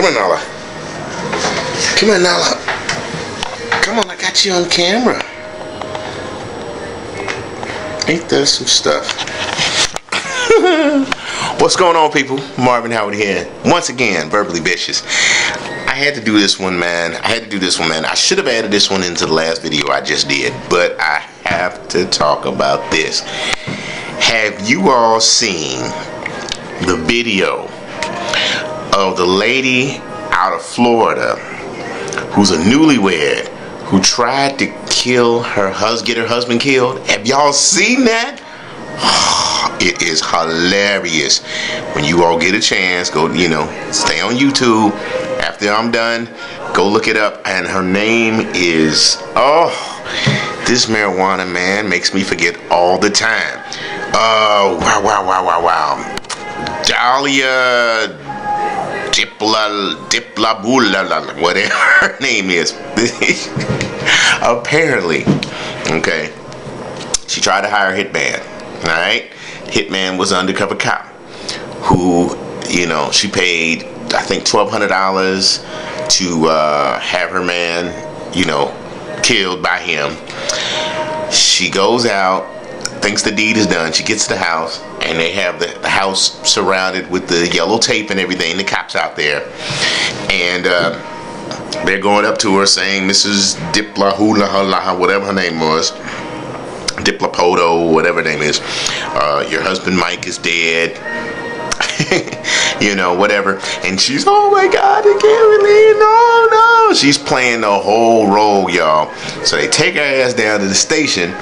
Come on, Nala. Come on, Nala. Come on, I got you on camera. Ain't that some stuff? What's going on, people? Marvin Howard here. Once again, Verbally Vicious. I had to do this one, man. I should have added this one into the last video I just did, but I have to talk about this. Have you all seen the video of the lady out of Florida who's a newlywed who tried to kill her husband, get her husband killed? Have y'all seen that? It is hilarious. When you all get a chance, go, stay on YouTube. After I'm done, go look it up. And her name is, this marijuana man makes me forget all the time. Wow. Dahlia Diplabula, whatever her name is. Apparently, okay, she tried to hire a hitman. Alright, hitman was an undercover cop who, she paid, I think, $1,200 to have her man, killed by him. She goes out, thinks the deed is done. She gets to the house, and they have the house surrounded with the yellow tape and everything. The cops out there, and they're going up to her saying, Mrs. Diplahula, whatever her name was, Diplapoto, whatever her name is, your husband Mike is dead. Whatever. And she's, oh my God, I can't believe, no. She's playing the whole role, y'all. So they take her ass down to the station,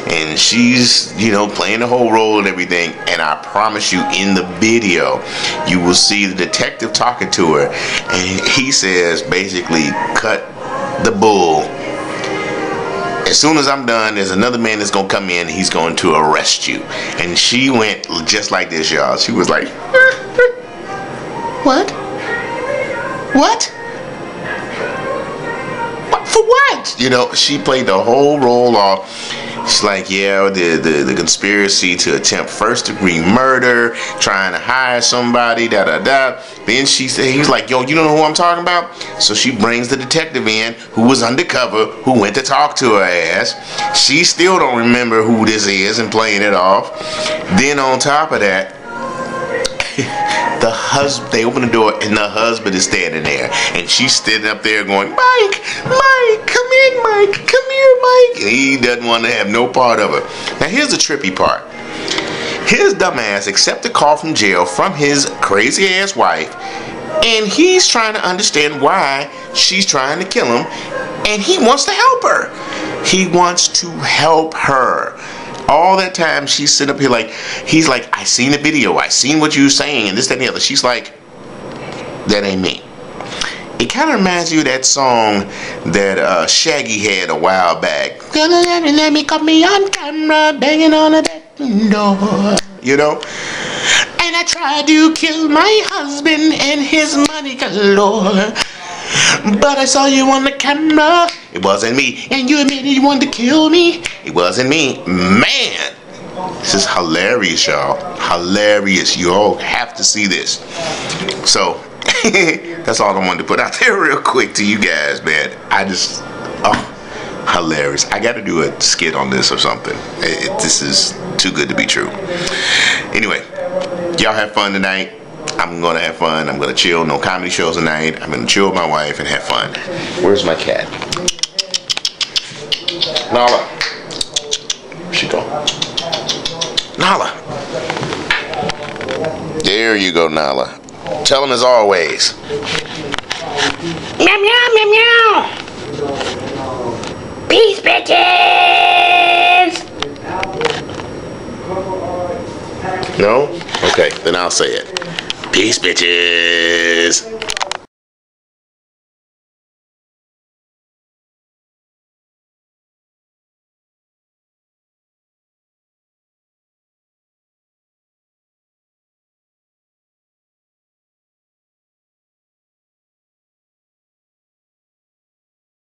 and she's, playing the whole role and everything. And I promise you, in the video, you will see the detective talking to her, and he says, basically, cut the bull. As soon as I'm done, there's another man that's gonna come in, and he's going to arrest you. And she went just like this, y'all. She was like, What? For what? She played the whole role off. She's like, yeah, the conspiracy to attempt first-degree murder, trying to hire somebody, da-da-da. Then he was like, yo, you don't know who I'm talking about? So she brings the detective in, who was undercover, who went to talk to her ass. She still don't remember who this is and playing it off. Then on top of that, they open the door, and the husband is standing there, and she's standing up there going, Mike, come in, Mike, come here, Mike. And he doesn't want to have no part of it. Now here's the trippy part. His dumbass accepted a call from jail from his crazy ass wife, and he's trying to understand why she's trying to kill him, and he wants to help her. He wants to help her. All that time she's sitting up here he's like, I seen the video, I seen what you were saying, and this, that, and the other. She's like, that ain't me. It kind of reminds you of that song that Shaggy had a while back. Gonna let me cut me on camera, banging on a bedroom door. And I tried to kill my husband and his money galore. But I saw you on the camera. It wasn't me. And you admitted you wanted to kill me. It wasn't me. Man, this is hilarious, y'all. Hilarious. You all have to see this. So, that's all I wanted to put out there real quick to you guys, man. Hilarious. I got to do a skit on this or something. This is too good to be true. Anyway, y'all have fun tonight. I'm going to have fun. I'm going to chill. No comedy shows tonight. I'm going to chill with my wife and have fun. Where's my cat? Nala. Where'd she go? Nala. There you go, Nala. Tell him as always. Meow, meow, meow, meow. Peace, bitches. No? Okay, then I'll say it. Peace, bitches.